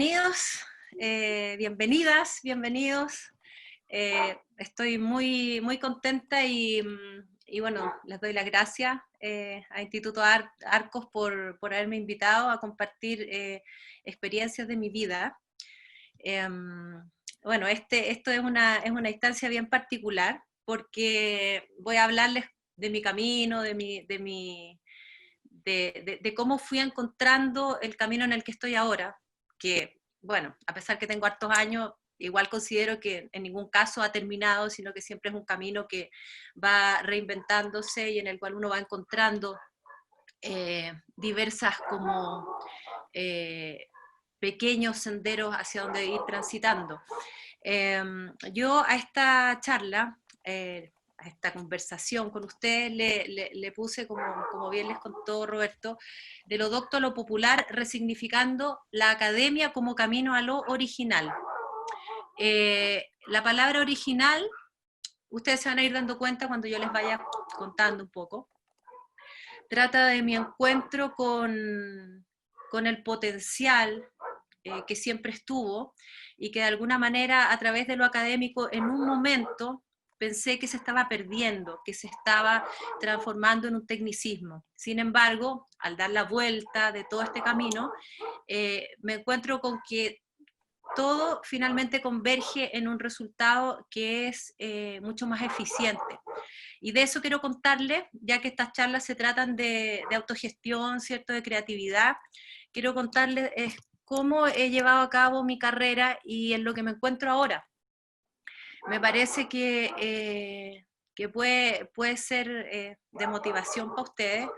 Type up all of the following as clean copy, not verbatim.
bienvenidos, bienvenidas, bienvenidos. Estoy muy contenta y bueno, les doy las gracias a Instituto Arcos por haberme invitado a compartir experiencias de mi vida. Bueno, esto es una instancia bien particular porque voy a hablarles de mi camino, de cómo fui encontrando el camino en el que estoy ahora, que, bueno, a pesar que tengo hartos años, igual considero que en ningún caso ha terminado, sino que siempre es un camino que va reinventándose y en el cual uno va encontrando diversas como eh, pequeños senderos hacia donde ir transitando. Yo a esta charla, a esta conversación con ustedes, le puse, como bien les contó Roberto, de lo docto a lo popular, resignificando la academia como camino a lo original. La palabra original, ustedes se van a ir dando cuenta cuando yo les vaya contando un poco, trata de mi encuentro con el potencial que siempre estuvo y que de alguna manera a través de lo académico en un momento pensé que se estaba perdiendo, que se estaba transformando en un tecnicismo. Sin embargo, al dar la vuelta de todo este camino, me encuentro con que todo finalmente converge en un resultado que es mucho más eficiente. Y de eso quiero contarles, ya que estas charlas se tratan de autogestión, ¿cierto?, de creatividad. Quiero contarles cómo he llevado a cabo mi carrera y en lo que me encuentro ahora. Me parece que puede ser de motivación para ustedes.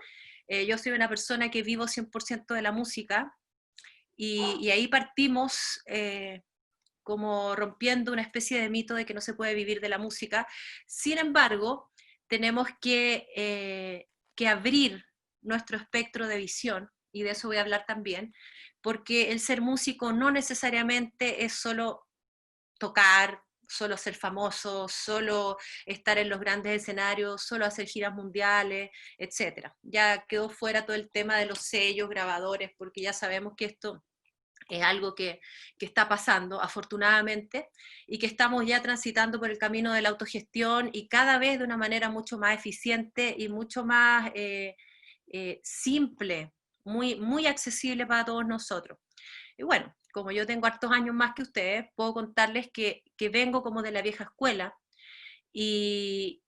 Yo soy una persona que vivo 100% de la música y ahí partimos como rompiendo una especie de mito de que no se puede vivir de la música. Sin embargo, tenemos que abrir nuestro espectro de visión, y de eso voy a hablar también, porque el ser músico no necesariamente es solo tocar, solo ser famoso, solo estar en los grandes escenarios, solo hacer giras mundiales, etc. Ya quedó fuera todo el tema de los sellos, grabadores, porque ya sabemos que esto es algo que está pasando, afortunadamente, y que estamos ya transitando por el camino de la autogestión y cada vez de una manera mucho más eficiente y mucho más simple, muy accesible para todos nosotros. Y bueno, como yo tengo hartos años más que ustedes, puedo contarles que vengo como de la vieja escuela y,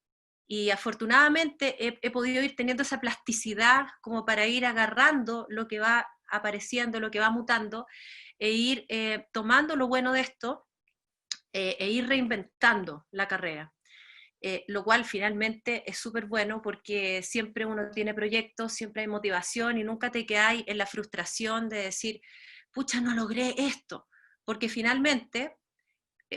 y afortunadamente he podido ir teniendo esa plasticidad como para ir agarrando lo que va apareciendo, lo que va mutando, e ir tomando lo bueno de esto e ir reinventando la carrera. Lo cual finalmente es súper bueno porque siempre uno tiene proyectos, siempre hay motivación y nunca te quedas en la frustración de decir, pucha, no logré esto, porque finalmente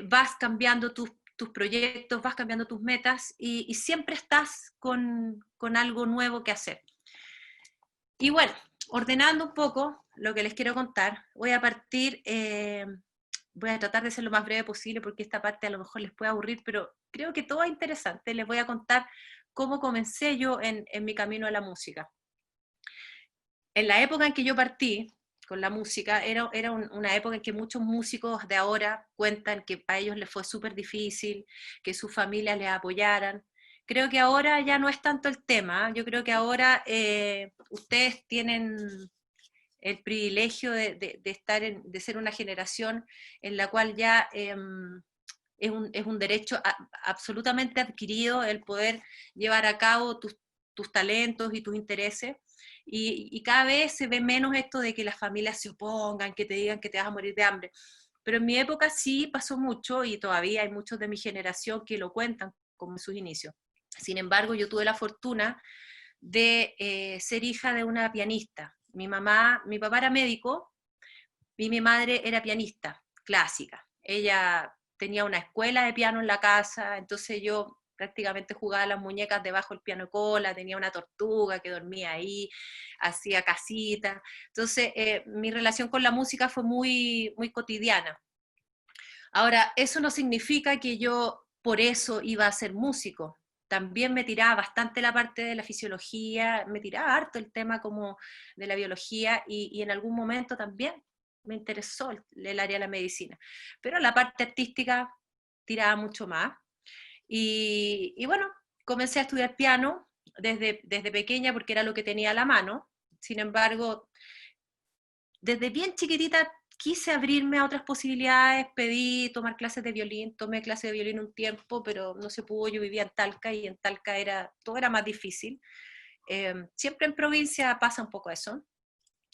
vas cambiando tus proyectos, vas cambiando tus metas y siempre estás con algo nuevo que hacer. Y bueno, ordenando un poco lo que les quiero contar, voy a partir, voy a tratar de ser lo más breve posible porque esta parte a lo mejor les puede aburrir, pero creo que todo es interesante. Les voy a contar cómo comencé yo en mi camino a la música. En la época en que yo partí con la música, era una época en que muchos músicos de ahora cuentan que a ellos les fue súper difícil, que sus familias les apoyaran. Creo que ahora ya no es tanto el tema. Yo creo que ahora ustedes tienen el privilegio de ser una generación en la cual ya es un derecho absolutamente adquirido el poder llevar a cabo tus talentos y tus intereses. Y cada vez se ve menos esto de que las familias se opongan, que te digan que te vas a morir de hambre. Pero en mi época sí pasó mucho y todavía hay muchos de mi generación que lo cuentan como en sus inicios. Sin embargo, yo tuve la fortuna de ser hija de una pianista. Mi papá era médico y mi madre era pianista clásica. Ella tenía una escuela de piano en la casa, entonces yo prácticamente jugaba las muñecas debajo del piano cola, tenía una tortuga que dormía ahí, hacía casitas. Entonces mi relación con la música fue muy cotidiana. Ahora, eso no significa que yo por eso iba a ser músico. También me tiraba bastante la parte de la fisiología, me tiraba harto el tema como de la biología y en algún momento también me interesó el área de la medicina. Pero la parte artística tiraba mucho más. Y bueno, comencé a estudiar piano desde pequeña porque era lo que tenía a la mano. Sin embargo, desde bien chiquitita quise abrirme a otras posibilidades, pedí tomar clases de violín, tomé clases de violín un tiempo, pero no se pudo, yo vivía en Talca y en Talca todo era más difícil. Siempre en provincia pasa un poco eso.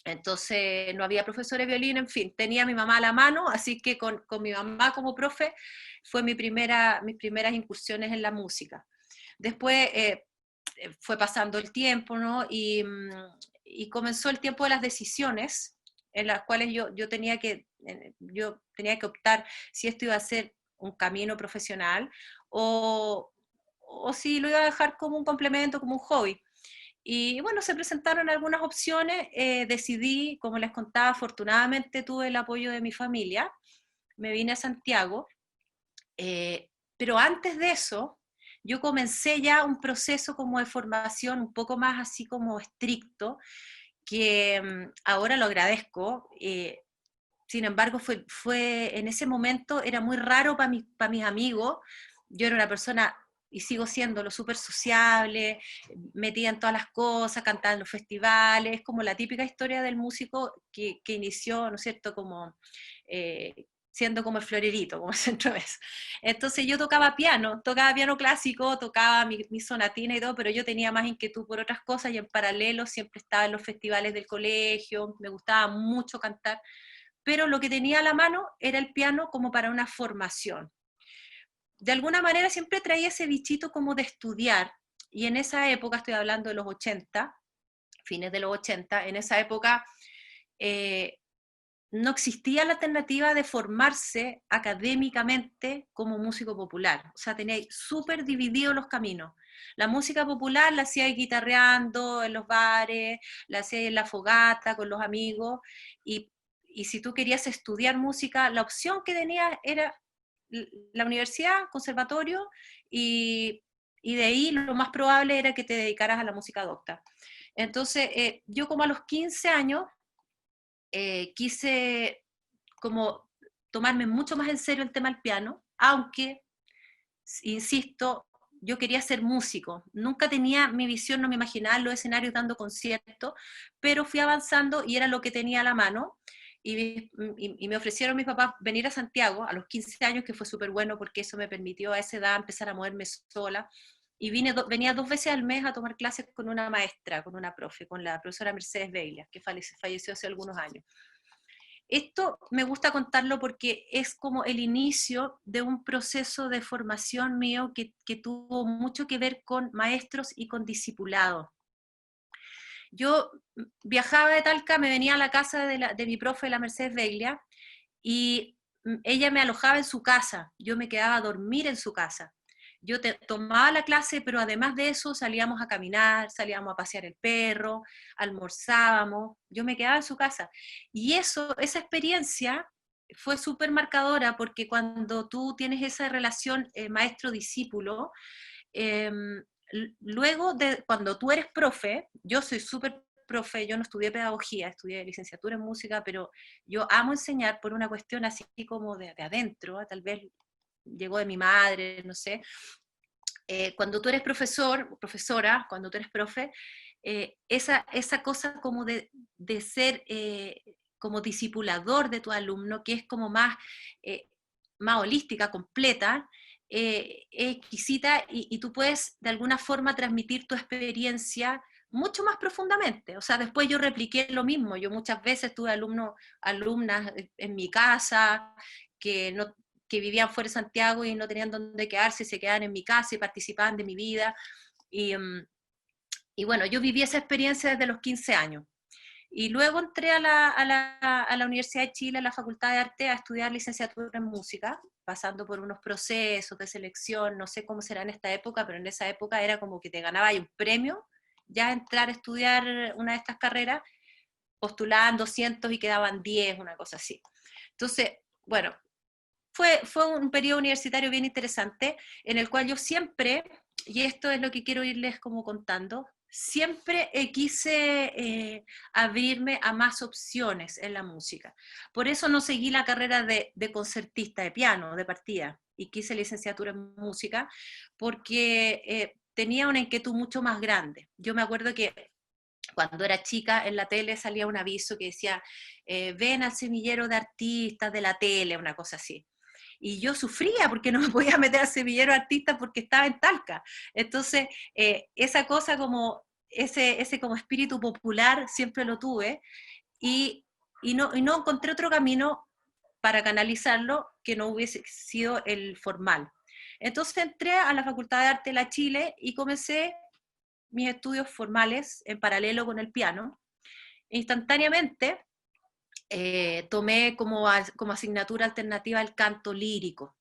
Entonces no había profesores de violín, en fin, tenía a mi mamá a la mano, así que con mi mamá como profe fue mis primeras incursiones en la música. Después fue pasando el tiempo, ¿no? Y comenzó el tiempo de las decisiones, en las cuales yo tenía que optar si esto iba a ser un camino profesional o si lo iba a dejar como un complemento, como un hobby. Y bueno, se presentaron algunas opciones, decidí, como les contaba, afortunadamente tuve el apoyo de mi familia, me vine a Santiago, pero antes de eso, yo comencé ya un proceso como de formación un poco más así como estricto, que ahora lo agradezco. Sin embargo, en ese momento era muy raro para mis amigos. Yo era una persona, y sigo siendo, súper sociable, metida en todas las cosas, cantaba en los festivales, como la típica historia del músico que inició, ¿no es cierto?, como siendo como el florerito, como el centro de mesa. Entonces yo tocaba piano clásico, tocaba mi sonatina y todo, pero yo tenía más inquietud por otras cosas y en paralelo siempre estaba en los festivales del colegio, me gustaba mucho cantar, pero lo que tenía a la mano era el piano como para una formación. De alguna manera siempre traía ese bichito como de estudiar, y en esa época, estoy hablando de los 80, fines de los 80, en esa época no existía la alternativa de formarse académicamente como músico popular. O sea, tenía súper divididos los caminos. La música popular la hacía guitarreando en los bares, la hacía en la fogata con los amigos, y si tú querías estudiar música, la opción que tenías era la universidad, conservatorio, y de ahí lo más probable era que te dedicaras a la música docta. Entonces, yo como a los 15 años, quise como tomarme mucho más en serio el tema del piano, aunque, insisto, yo quería ser músico. Nunca tenía mi visión, no me imaginaba en los escenarios dando conciertos, pero fui avanzando y era lo que tenía a la mano. Y me ofrecieron mis papás venir a Santiago a los 15 años, que fue súper bueno porque eso me permitió a esa edad empezar a moverme sola. Y venía 2 veces al mes a tomar clases con una maestra, con una profe, con la profesora Mercedes Beilias, que falleció hace algunos años. Esto me gusta contarlo porque es como el inicio de un proceso de formación mío que tuvo mucho que ver con maestros y con discipulados. Yo viajaba de Talca, me venía a la casa de mi profe, la Mercedes Beiglia, y ella me alojaba en su casa, yo me quedaba a dormir en su casa. Yo tomaba la clase, pero además de eso salíamos a caminar, salíamos a pasear el perro, almorzábamos, yo me quedaba en su casa. Y esa experiencia fue súper marcadora porque cuando tú tienes esa relación maestro-discípulo, eh, luego cuando tú eres profe, yo soy súper profe, yo no estudié pedagogía, estudié licenciatura en música, pero yo amo enseñar por una cuestión así como de adentro, tal vez llegó de mi madre, no sé. Cuando tú eres profesor, profesora, cuando tú eres profe, esa cosa como de ser como discipulador de tu alumno, que es como más holística, completa, exquisita, y tú puedes de alguna forma transmitir tu experiencia mucho más profundamente. O sea, después yo repliqué lo mismo. Yo muchas veces tuve alumnas en mi casa que vivían fuera de Santiago y no tenían dónde quedarse, se quedaban en mi casa y participaban de mi vida. Y, y bueno, yo viví esa experiencia desde los 15 años. Y luego entré a la Universidad de Chile, a la Facultad de Arte, a estudiar licenciatura en música, pasando por unos procesos de selección, no sé cómo será en esta época, pero en esa época era como que te ganaba un premio, ya entrar a estudiar una de estas carreras, postulaban 200 y quedaban 10, una cosa así. Entonces, bueno, fue un periodo universitario bien interesante, en el cual yo siempre, y esto es lo que quiero irles como contando, siempre quise abrirme a más opciones en la música. Por eso no seguí la carrera de concertista de piano, de partida, y quise licenciatura en música, porque tenía una inquietud mucho más grande. Yo me acuerdo que cuando era chica en la tele salía un aviso que decía, ven al semillero de artistas de la tele, una cosa así. Y yo sufría porque no me podía meter al semillero de artistas porque estaba en Talca. Entonces, esa cosa como, ese como espíritu popular siempre lo tuve y, y no encontré otro camino para canalizarlo que no hubiese sido el formal. Entonces entré a la Facultad de Arte de la Chile y comencé mis estudios formales en paralelo con el piano. Instantáneamente tomé como asignatura alternativa el canto lírico.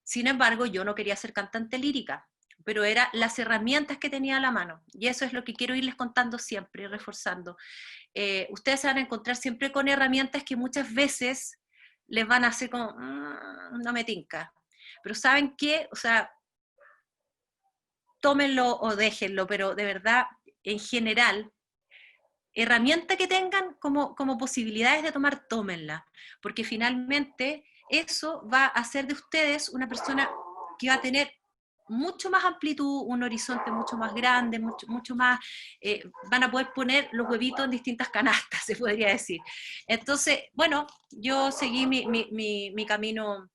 Sin embargo, yo no quería ser cantante lírica, pero eran las herramientas que tenía a la mano. Y eso es lo que quiero irles contando siempre, reforzando. Ustedes se van a encontrar siempre con herramientas que muchas veces les van a hacer como, no me tinca. Pero ¿saben qué? O sea, tómenlo o déjenlo, pero de verdad, en general, herramienta que tengan como posibilidades de tomar, tómenla, porque finalmente eso va a hacer de ustedes una persona que va a tener mucho más amplitud, un horizonte mucho más grande, mucho más, van a poder poner los huevitos en distintas canastas, se podría decir. Entonces, bueno, yo seguí mi camino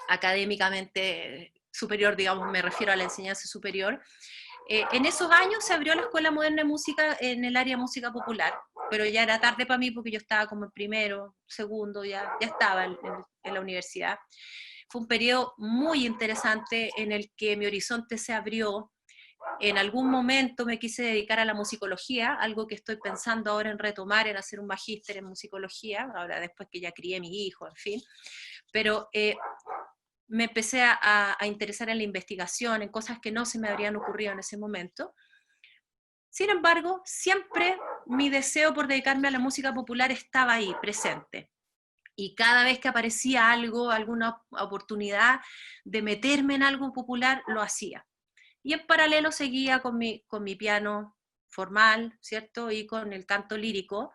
académicamente superior, digamos, me refiero a la enseñanza superior. En esos años se abrió la Escuela Moderna de Música en el área de música popular, pero ya era tarde para mí porque yo estaba como en primero, segundo, ya estaba en la universidad. Fue un periodo muy interesante en el que mi horizonte se abrió. En algún momento me quise dedicar a la musicología, algo que estoy pensando ahora en retomar, en hacer un magíster en musicología, ahora después que ya crié a mi hijo, en fin. Pero me empecé a interesar en la investigación, en cosas que no se me habrían ocurrido en ese momento. Sin embargo, siempre mi deseo por dedicarme a la música popular estaba ahí, presente. Y cada vez que aparecía algo, alguna oportunidad de meterme en algo popular, lo hacía. Y en paralelo seguía con mi piano formal, ¿cierto? Y con el canto lírico,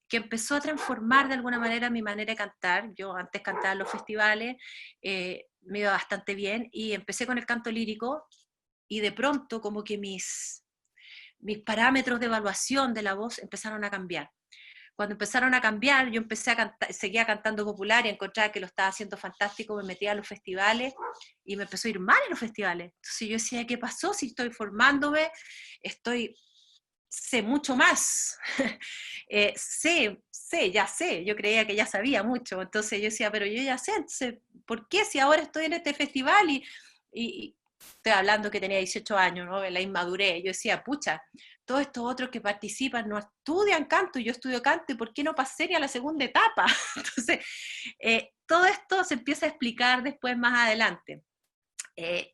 que empezó a transformar de alguna manera mi manera de cantar. Yo antes cantaba en los festivales, me iba bastante bien, y empecé con el canto lírico, y de pronto como que mis parámetros de evaluación de la voz empezaron a cambiar. Cuando empezaron a cambiar, yo empecé a cantar, seguía cantando popular y encontraba que lo estaba haciendo fantástico, me metía a los festivales y me empezó a ir mal en los festivales. Entonces yo decía, ¿qué pasó? Si estoy formándome, sé mucho más. Ya sé, yo creía que ya sabía mucho, entonces yo decía, pero yo ya sé, entonces, ¿por qué si ahora estoy en este festival y estoy hablando que tenía 18 años, ¿no? En la inmadurez, yo decía, pucha, todos estos otros que participan no estudian canto, y yo estudio canto, ¿y por qué no pasé ni a la segunda etapa? Entonces, todo esto se empieza a explicar después más adelante.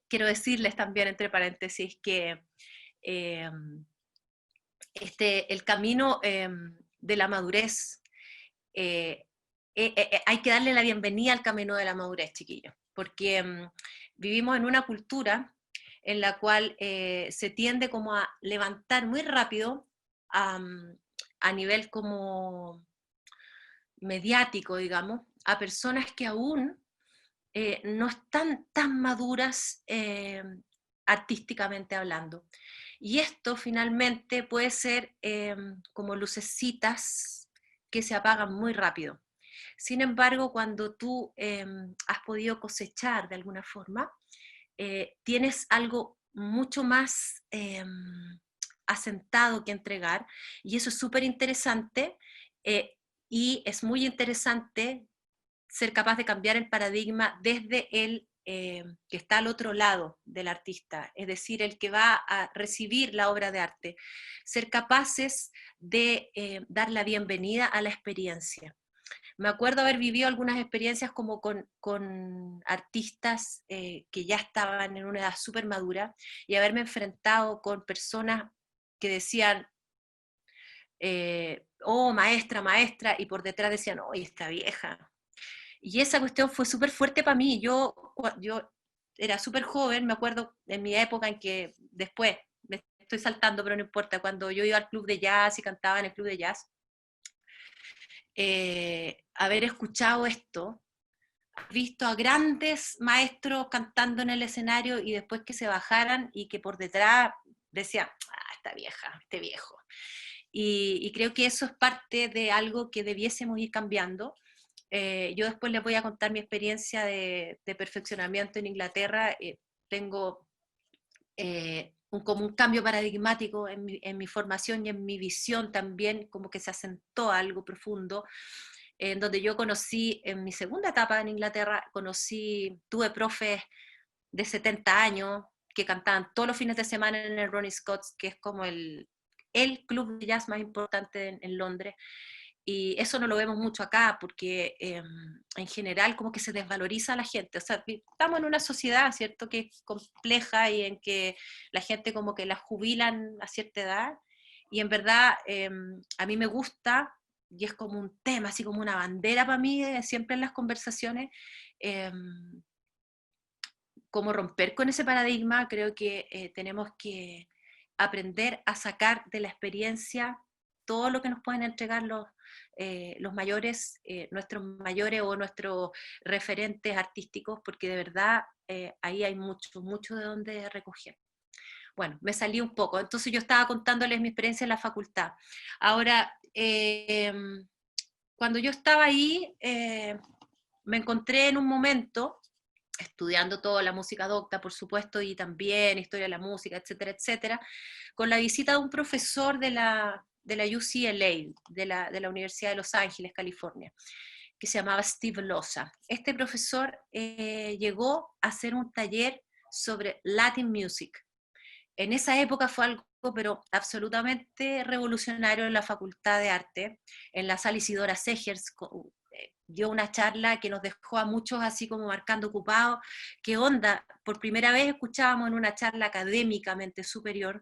Quiero decirles también, entre paréntesis, que eh, el camino de la madurez, eh, hay que darle la bienvenida al camino de la madurez, chiquillos, porque vivimos en una cultura en la cual se tiende como a levantar muy rápido a nivel como mediático, digamos, a personas que aún no están tan maduras artísticamente hablando. Y esto finalmente puede ser como lucecitas que se apagan muy rápido. Sin embargo, cuando tú has podido cosechar de alguna forma, tienes algo mucho más asentado que entregar, y eso es súper interesante, y es muy interesante ser capaz de cambiar el paradigma desde el que está al otro lado del artista, es decir, el que va a recibir la obra de arte, ser capaces de dar la bienvenida a la experiencia. Me acuerdo haber vivido algunas experiencias como con artistas que ya estaban en una edad súper madura, y haberme enfrentado con personas que decían, oh, maestra, maestra, y por detrás decían, oh, esta vieja. Y esa cuestión fue súper fuerte para mí. Yo era súper joven, me acuerdo en mi época en que después, estoy saltando, pero no importa, cuando yo iba al club de jazz y cantaba en el club de jazz, haber escuchado esto, visto a grandes maestros cantando en el escenario y después que se bajaran y que por detrás decían, esta vieja, este viejo. Y creo que eso es parte de algo que debiésemos ir cambiando. Yo después les voy a contar mi experiencia de perfeccionamiento en Inglaterra. Tengo como un cambio paradigmático en mi formación y en mi visión también, como que se asentó algo profundo, en donde yo conocí, en mi segunda etapa en Inglaterra, tuve profes de 70 años que cantaban todos los fines de semana en el Ronnie Scott's, que es como el club de jazz más importante en Londres, y eso no lo vemos mucho acá, porque en general como que se desvaloriza a la gente. O sea, estamos en una sociedad, ¿cierto?, que es compleja y en que la gente como que la jubilan a cierta edad, y en verdad a mí me gusta, y es como un tema, así como una bandera para mí, siempre en las conversaciones, como romper con ese paradigma. Creo que tenemos que aprender a sacar de la experiencia todo lo que nos pueden entregar los mayores, nuestros mayores o nuestros referentes artísticos, porque de verdad ahí hay mucho, mucho de donde recoger. Bueno, me salí un poco, entonces yo estaba contándoles mi experiencia en la facultad. Ahora, cuando yo estaba ahí, me encontré en un momento estudiando toda la música docta, por supuesto, y también historia de la música, etcétera, etcétera, con la visita de un profesor de la UCLA, de la Universidad de Los Ángeles, California, que se llamaba Steve Loza. Este profesor llegó a hacer un taller sobre Latin music. En esa época fue algo, pero absolutamente revolucionario en la Facultad de Arte, en la sala Isidora Segers. Dio una charla que nos dejó a muchos así como marcando ocupados. ¿Qué onda? Por primera vez escuchábamos en una charla académicamente superior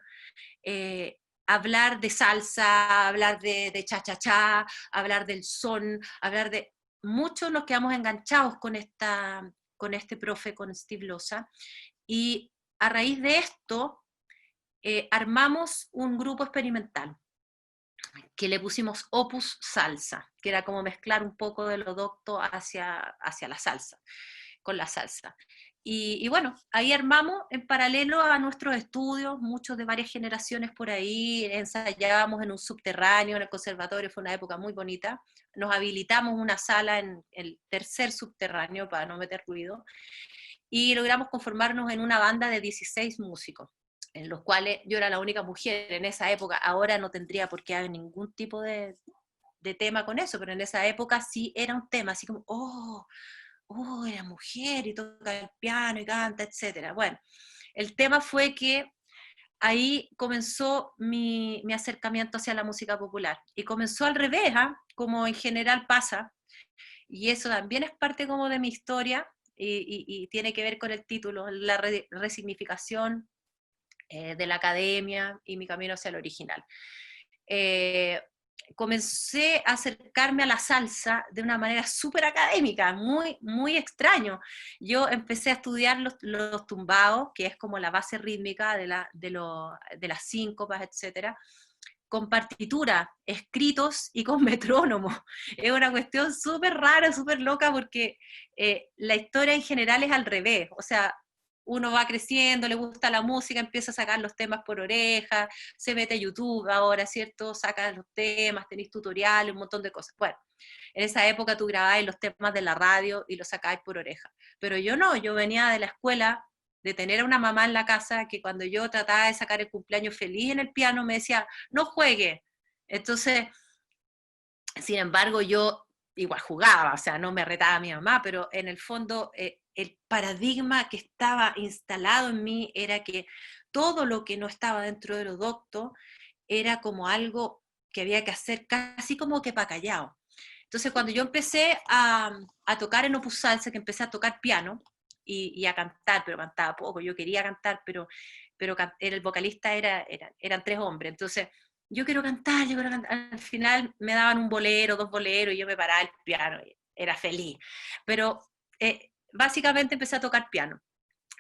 hablar de salsa, hablar de cha-cha-cha, hablar del son, hablar de... Muchos nos quedamos enganchados con este profe, con Steve Loza, y a raíz de esto armamos un grupo experimental que le pusimos Opus Salsa, que era como mezclar un poco de lo docto hacia la salsa, con la salsa. Y bueno, ahí armamos en paralelo a nuestros estudios, muchos de varias generaciones por ahí, ensayábamos en un subterráneo, en el conservatorio, fue una época muy bonita, nos habilitamos una sala en el tercer subterráneo para no meter ruido, y logramos conformarnos en una banda de 16 músicos, en los cuales yo era la única mujer en esa época. Ahora no tendría por qué haber ningún tipo de tema con eso, pero en esa época sí era un tema, así como, era mujer y toca el piano y canta, etc. Bueno, el tema fue que ahí comenzó mi acercamiento hacia la música popular, y comenzó al revés, como en general pasa, y eso también es parte como de mi historia, y tiene que ver con el título, la resignificación de la academia y mi camino hacia el original. Comencé a acercarme a la salsa de una manera súper académica, muy, muy extraño. Yo empecé a estudiar los tumbados, que es como la base rítmica de las síncopas, etcétera, con partitura, escritos y con metrónomo. Es una cuestión súper rara, súper loca, porque la historia en general es al revés. O sea, uno va creciendo, le gusta la música, empieza a sacar los temas por oreja, se mete a YouTube ahora, ¿cierto? Saca los temas, tenéis tutoriales, un montón de cosas. Bueno, en esa época tú grabáis los temas de la radio y los sacáis por oreja. Pero yo no, yo venía de la escuela, de tener a una mamá en la casa que cuando yo trataba de sacar el cumpleaños feliz en el piano me decía, no juegue. Entonces, sin embargo, yo igual jugaba, o sea, no me retaba a mi mamá, pero en el fondo el paradigma que estaba instalado en mí era que todo lo que no estaba dentro de lo docto era como algo que había que hacer casi como que para callado. Entonces, cuando yo empecé a tocar en Opus Salsa, que empecé a tocar piano y a cantar, pero cantaba poco, yo quería cantar, pero el vocalista eran tres hombres, entonces yo quiero cantar. Al final me daban un bolero, dos boleros, y yo me paraba el piano, y era feliz. Pero básicamente empecé a tocar piano,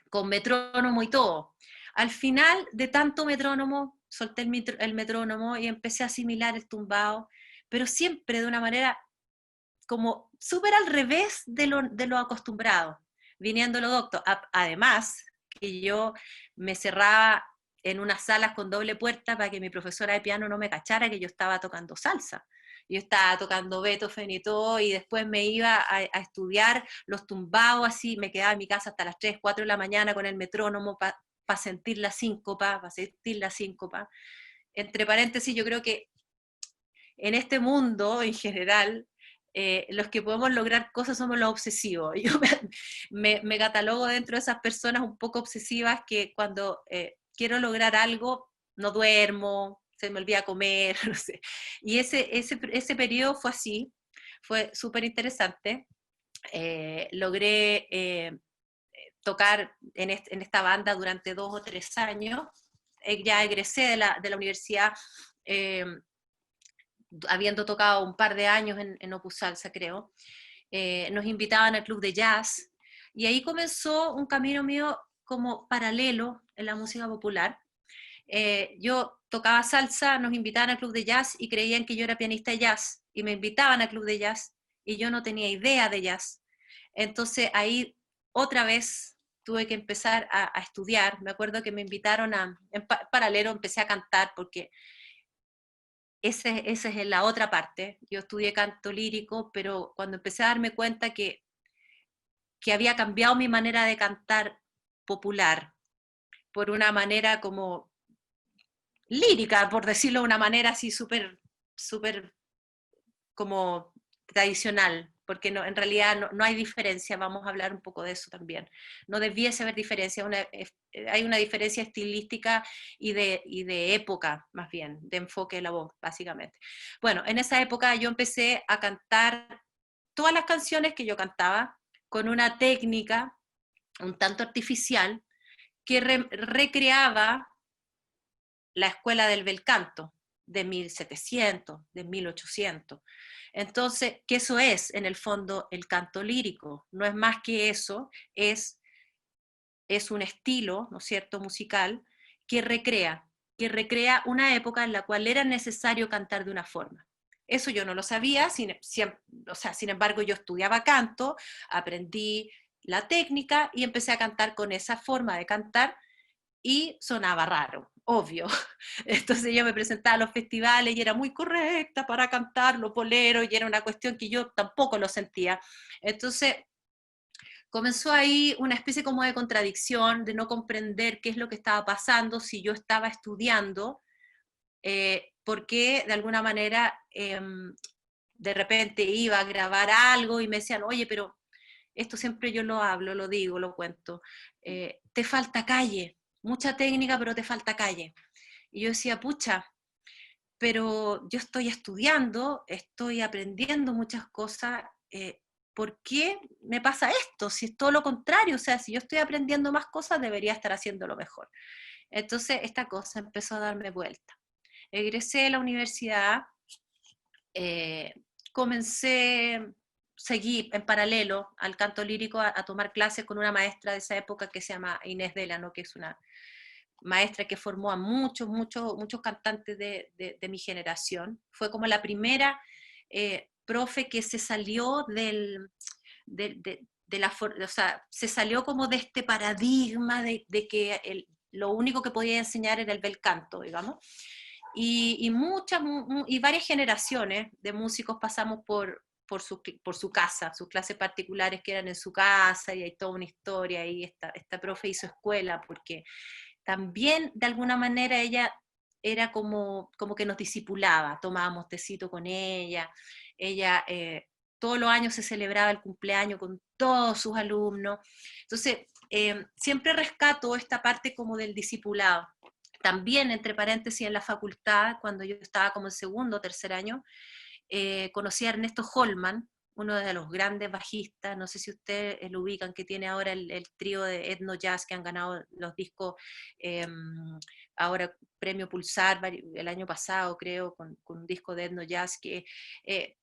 con metrónomo y todo. Al final de tanto metrónomo, solté el metrónomo y empecé a asimilar el tumbado, pero siempre de una manera como súper al revés de lo acostumbrado, viniendo lo docto. Además, que yo me cerraba en unas salas con doble puerta para que mi profesora de piano no me cachara que yo estaba tocando salsa. Yo estaba tocando Beethoven y todo, y después me iba a estudiar los tumbados así, me quedaba en mi casa hasta las 3, 4 de la mañana con el metrónomo para sentir la síncopa, para sentir la síncopa. Entre paréntesis, yo creo que en este mundo en general, los que podemos lograr cosas somos los obsesivos. Yo me catalogo dentro de esas personas un poco obsesivas que cuando quiero lograr algo, no duermo, se me olvida comer, no sé. Y ese periodo fue así, fue súper interesante. Logré tocar en esta banda durante 2 o 3 años. Ya egresé de la universidad, eh, habiendo tocado un par de años en Opus Salsa, creo. Nos invitaban al club de jazz, y ahí comenzó un camino mío como paralelo en la música popular. Yo tocaba salsa, nos invitaban al club de jazz y creían que yo era pianista de jazz, y me invitaban al club de jazz, y yo no tenía idea de jazz. Entonces ahí otra vez tuve que empezar a estudiar. Me acuerdo que me invitaron en paralelo empecé a cantar, porque esa es la otra parte. Yo estudié canto lírico, pero cuando empecé a darme cuenta que había cambiado mi manera de cantar popular por una manera como lírica, por decirlo de una manera así súper, súper como tradicional, porque no, en realidad no hay diferencia, vamos a hablar un poco de eso también. No debiese haber diferencia, hay una diferencia estilística y de época, más bien, de enfoque de la voz, básicamente. Bueno, en esa época yo empecé a cantar todas las canciones que yo cantaba con una técnica un tanto artificial que recreaba la escuela del bel canto de 1700, de 1800. Entonces, que eso es, en el fondo, el canto lírico. No es más que eso, es un estilo, ¿no es cierto?, musical, que recrea una época en la cual era necesario cantar de una forma. Eso yo no lo sabía, sin embargo yo estudiaba canto, aprendí la técnica y empecé a cantar con esa forma de cantar, y sonaba raro, obvio. Entonces yo me presentaba a los festivales y era muy correcta para cantar los boleros, y era una cuestión que yo tampoco lo sentía. Entonces comenzó ahí una especie como de contradicción, de no comprender qué es lo que estaba pasando, si yo estaba estudiando, porque de alguna manera de repente iba a grabar algo y me decían, oye, pero esto siempre yo lo hablo, lo digo, lo cuento, te falta calle, mucha técnica, pero te falta calle. Y yo decía, pucha, pero yo estoy estudiando, estoy aprendiendo muchas cosas, ¿por qué me pasa esto? Si es todo lo contrario, o sea, si yo estoy aprendiendo más cosas, debería estar haciéndolo mejor. Entonces, esta cosa empezó a darme vuelta. Egresé de la universidad, eh, comencé, seguí en paralelo al canto lírico a tomar clases con una maestra de esa época que se llama Inés Delano, que es una maestra que formó a muchos, muchos, muchos cantantes de mi generación. Fue como la primera profe que se salió de la, o sea, se salió como de este paradigma de que lo único que podía enseñar era el bel canto, digamos. Y y varias generaciones de músicos pasamos por su casa, sus clases particulares que eran en su casa, y hay toda una historia, y esta profe hizo escuela, porque también de alguna manera ella era como que nos discipulaba, tomábamos tecito con ella todos los años se celebraba el cumpleaños con todos sus alumnos. Entonces, siempre rescato esta parte como del discipulado. También, entre paréntesis, en la facultad, cuando yo estaba como en segundo o tercer año, conocí a Ernesto Holman, uno de los grandes bajistas, no sé si ustedes lo ubican, que tiene ahora el trío de Ethno Jazz, que han ganado los discos, eh, ahora Premio Pulsar el año pasado, creo, con un disco de Ethno Jazz, que,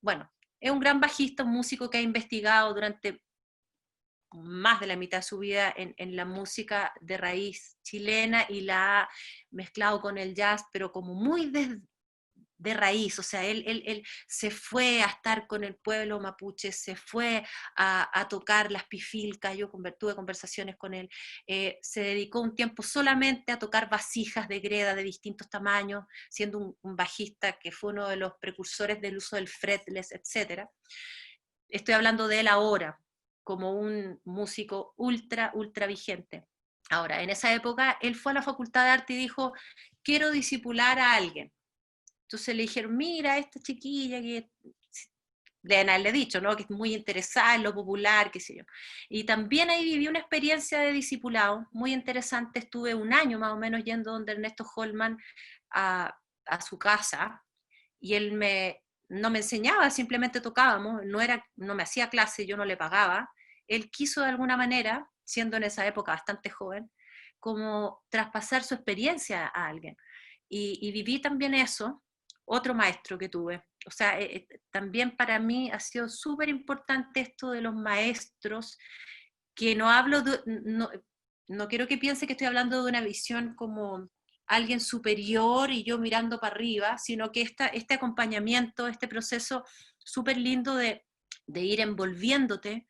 bueno, es un gran bajista, un músico que ha investigado durante más de la mitad de su vida en la música de raíz chilena y la ha mezclado con el jazz, pero como muy de raíz, o sea, él se fue a estar con el pueblo mapuche, se fue a tocar las pifilcas, yo tuve conversaciones con él, se dedicó un tiempo solamente a tocar vasijas de greda de distintos tamaños, siendo un bajista que fue uno de los precursores del uso del fretless, etc. Estoy hablando de él ahora, como un músico ultra vigente. Ahora, en esa época, él fue a la Facultad de Arte y dijo, quiero disipular a alguien. Entonces le dijeron, mira, esta chiquilla que deben haberle dicho, ¿no? Que es muy interesada en lo popular, qué sé yo. Y también ahí viví una experiencia de discipulado muy interesante. Estuve un año más o menos yendo donde Ernesto Holman a su casa, y él no me enseñaba, simplemente tocábamos, no me hacía clase, yo no le pagaba. Él quiso de alguna manera, siendo en esa época bastante joven, como traspasar su experiencia a alguien. Y viví también eso, otro maestro que tuve. O sea, también para mí ha sido súper importante esto de los maestros, que no hablo no quiero que piense que estoy hablando de una visión como alguien superior y yo mirando para arriba, sino que este acompañamiento, este proceso súper lindo de ir envolviéndote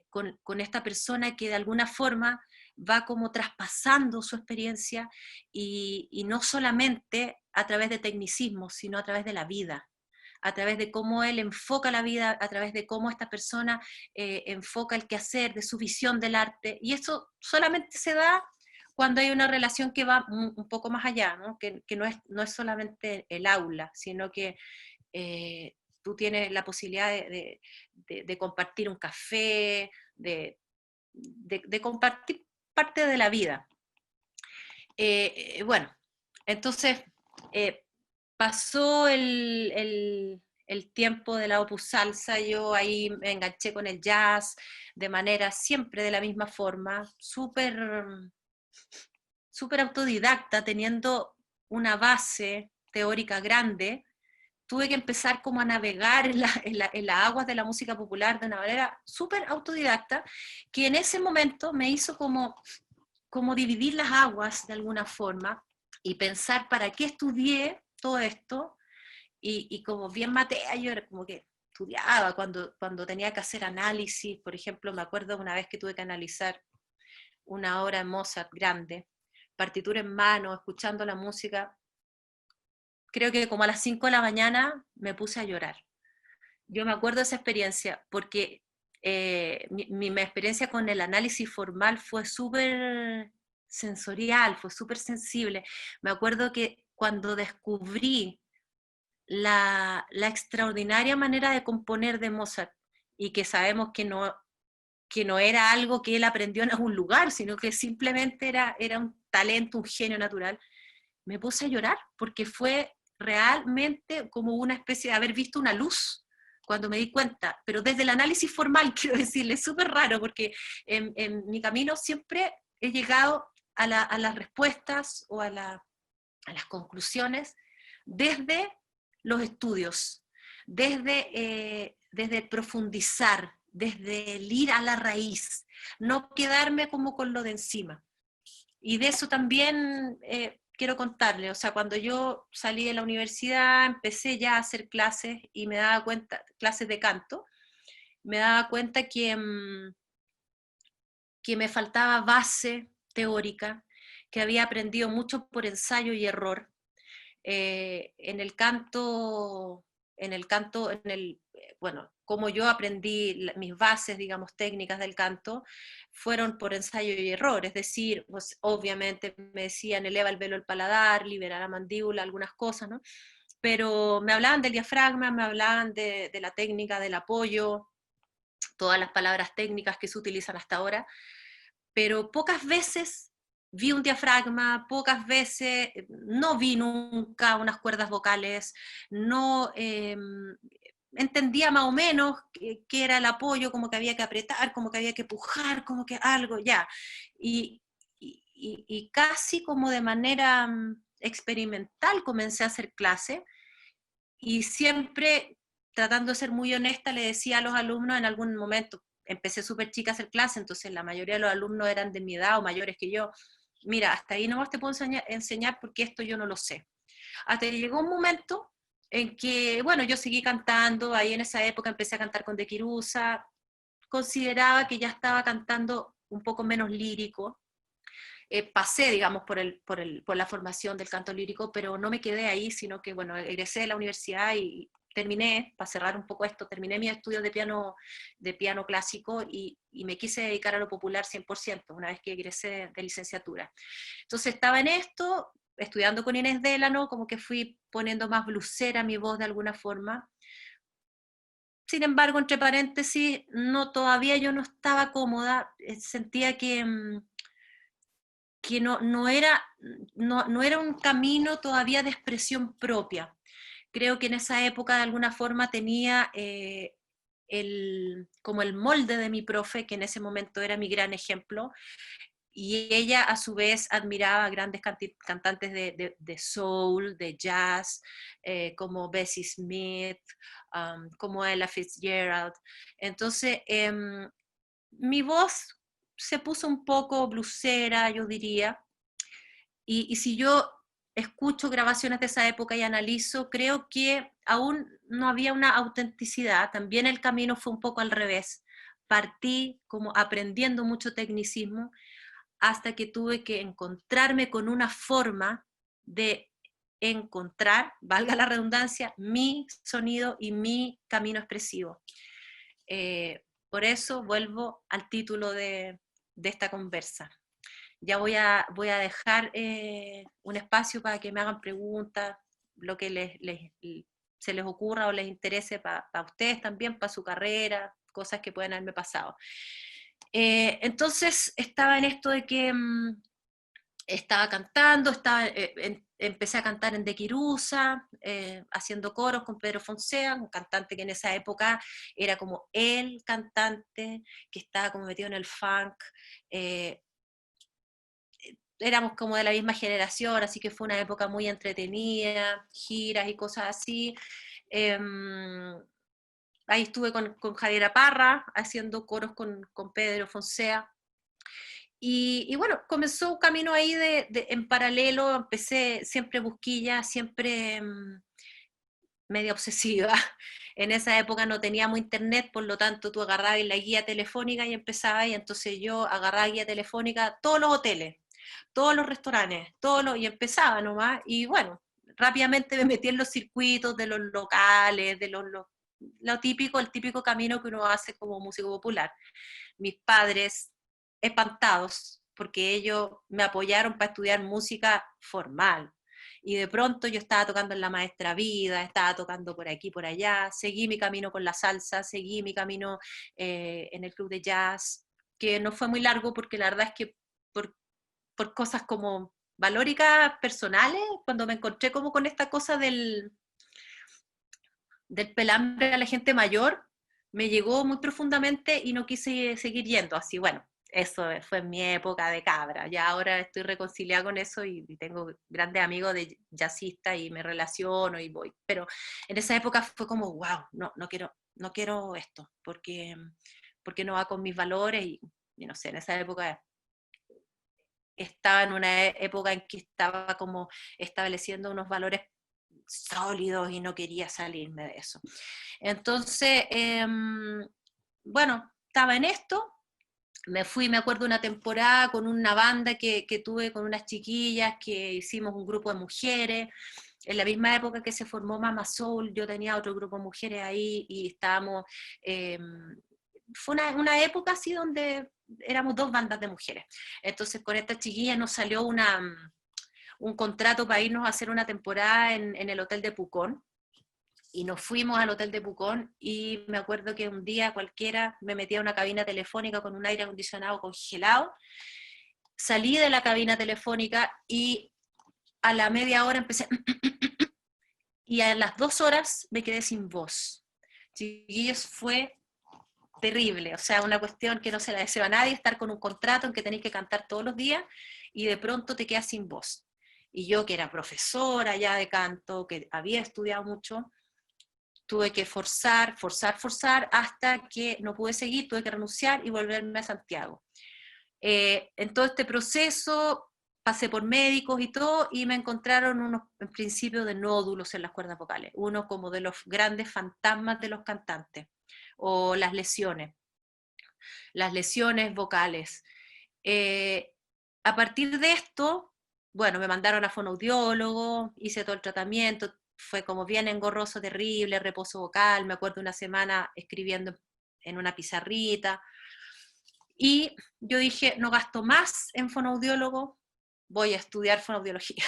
con esta persona que de alguna forma va como traspasando su experiencia y no solamente a través de tecnicismos, sino a través de la vida, a través de cómo él enfoca la vida, a través de cómo esta persona enfoca el quehacer, de su visión del arte, y eso solamente se da cuando hay una relación que va un poco más allá, ¿no? Que no es solamente el aula, sino que tú tienes la posibilidad de compartir un café, de compartir parte de la vida. Bueno, entonces eh, pasó el tiempo de la Opus Salsa, yo ahí me enganché con el jazz de manera siempre de la misma forma, súper autodidacta, teniendo una base teórica grande. Tuve que empezar como a navegar en las aguas de la música popular de una manera súper autodidacta, que en ese momento me hizo como dividir las aguas de alguna forma y pensar para qué estudié todo esto, y como bien matea, yo era como que estudiaba cuando tenía que hacer análisis. Por ejemplo, me acuerdo una vez que tuve que analizar una obra de Mozart grande, partitura en mano, escuchando la música, creo que como a las 5 de la mañana me puse a llorar. Yo me acuerdo de esa experiencia porque mi experiencia con el análisis formal fue súper sensorial, fue súper sensible. Me acuerdo que cuando descubrí la extraordinaria manera de componer de Mozart, y que sabemos que no era algo que él aprendió en algún lugar, sino que simplemente era un talento, un genio natural, me puse a llorar porque fue realmente como una especie de haber visto una luz cuando me di cuenta, pero desde el análisis formal, quiero decirle, es súper raro porque en mi camino siempre he llegado a las respuestas o a las conclusiones desde los estudios, desde profundizar, desde el ir a la raíz, no quedarme como con lo de encima. Y de eso también quiero contarle, o sea, cuando yo salí de la universidad, empecé ya a hacer clases y me daba cuenta, clases de canto, me daba cuenta que me faltaba base teórica, que había aprendido mucho por ensayo y error. En el canto, bueno, como yo aprendí mis bases, digamos, técnicas del canto, fueron por ensayo y error, es decir, pues, obviamente me decían eleva el velo del paladar, libera la mandíbula, algunas cosas, ¿no? Pero me hablaban del diafragma, me hablaban de la técnica del apoyo, todas las palabras técnicas que se utilizan hasta ahora, pero pocas veces vi un diafragma, pocas veces, no vi nunca unas cuerdas vocales, no entendía más o menos qué era el apoyo, como que había que apretar, como que había que pujar, como que algo, ya. Y, y casi como de manera experimental comencé a hacer clase, y siempre tratando de ser muy honesta le decía a los alumnos en algún momento, empecé súper chica a hacer clase, entonces la mayoría de los alumnos eran de mi edad o mayores que yo. Mira, hasta ahí nomás te puedo enseñar porque esto yo no lo sé. Hasta que llegó un momento en que, bueno, yo seguí cantando, ahí en esa época empecé a cantar con De Quirusa, consideraba que ya estaba cantando un poco menos lírico, pasé, digamos, por la formación del canto lírico, pero no me quedé ahí, sino que, bueno, egresé de la universidad y terminé, para cerrar un poco esto, terminé mis estudios de piano clásico y me quise dedicar a lo popular 100%, una vez que egresé de licenciatura. Entonces estaba en esto, estudiando con Inés Délano, como que fui poniendo más blusera mi voz de alguna forma. Sin embargo, entre paréntesis, no, todavía yo no estaba cómoda, sentía que no era un camino todavía de expresión propia. Creo que en esa época de alguna forma tenía como el molde de mi profe, que en ese momento era mi gran ejemplo, y ella a su vez admiraba a grandes cantantes de soul, de jazz, como Bessie Smith, como Ella Fitzgerald. Entonces, mi voz se puso un poco blusera, yo diría, y si yo escucho grabaciones de esa época y analizo, creo que aún no había una autenticidad, también el camino fue un poco al revés. Partí como aprendiendo mucho tecnicismo hasta que tuve que encontrarme con una forma de encontrar, valga la redundancia, mi sonido y mi camino expresivo. Por eso vuelvo al título de esta conversa. Ya voy a dejar un espacio para que me hagan preguntas, lo que se les ocurra o les interese para ustedes también, para su carrera, cosas que pueden haberme pasado. Entonces estaba en esto de que estaba cantando, empecé a cantar en De Quirusa, haciendo coros con Pedro Fonseca, un cantante que en esa época era como el cantante que estaba como metido en el funk. eh, Éramos como de la misma generación, así que fue una época muy entretenida, giras y cosas así. Ahí estuve con Javiera Parra haciendo coros con Pedro Fonseca. Y bueno, comenzó un camino ahí en paralelo, empecé siempre busquilla, siempre media obsesiva. En esa época no teníamos internet, por lo tanto tú agarrabas la guía telefónica y empezabas, y entonces yo agarraba guía telefónica, todos los hoteles, todos los restaurantes, y empezaba nomás, y bueno, rápidamente me metí en los circuitos de los locales, lo típico, el típico camino que uno hace como músico popular. Mis padres espantados, porque ellos me apoyaron para estudiar música formal, y de pronto yo estaba tocando en la Maestra Vida, estaba tocando por aquí, por allá, seguí mi camino con la salsa, seguí mi camino en el club de jazz, que no fue muy largo porque la verdad es que por cosas como valóricas personales, cuando me encontré como con esta cosa del pelambre a la gente mayor, me llegó muy profundamente y no quise seguir yendo, así bueno. Eso fue en mi época de cabra. Ya ahora estoy reconciliada con eso y tengo grandes amigos de jazzistas y me relaciono y voy. Pero en esa época fue como, wow, no quiero esto, porque no va con mis valores y no sé, en esa época estaba en una época en que estaba como estableciendo unos valores sólidos y no quería salirme de eso. Entonces, bueno, estaba en esto, me fui, me acuerdo, una temporada con una banda que tuve con unas chiquillas, que hicimos un grupo de mujeres, en la misma época que se formó Mama Soul, yo tenía otro grupo de mujeres ahí y estábamos, fue una época así donde éramos dos bandas de mujeres. Entonces con esta chiquilla nos salió un contrato para irnos a hacer una temporada en el Hotel de Pucón, y nos fuimos al Hotel de Pucón, y me acuerdo que un día cualquiera me metí a una cabina telefónica con un aire acondicionado congelado, salí de la cabina telefónica y a la media hora empecé y a las 2 horas me quedé sin voz. Chiquillos, fue terrible, o sea, una cuestión que no se la deseo a nadie, estar con un contrato en que tenéis que cantar todos los días y de pronto te quedas sin voz. Y yo, que era profesora ya de canto, que había estudiado mucho, tuve que forzar, hasta que no pude seguir, tuve que renunciar y volverme a Santiago. En todo este proceso pasé por médicos y todo, y me encontraron unos, en principio, de nódulos en las cuerdas vocales, uno como de los grandes fantasmas de los cantantes, o las lesiones vocales. A partir de esto, bueno, me mandaron a fonoaudiólogo, hice todo el tratamiento, fue como bien engorroso, terrible, reposo vocal, me acuerdo una semana escribiendo en una pizarrita, y yo dije, no gasto más en fonoaudiólogo, voy a estudiar fonoaudiología.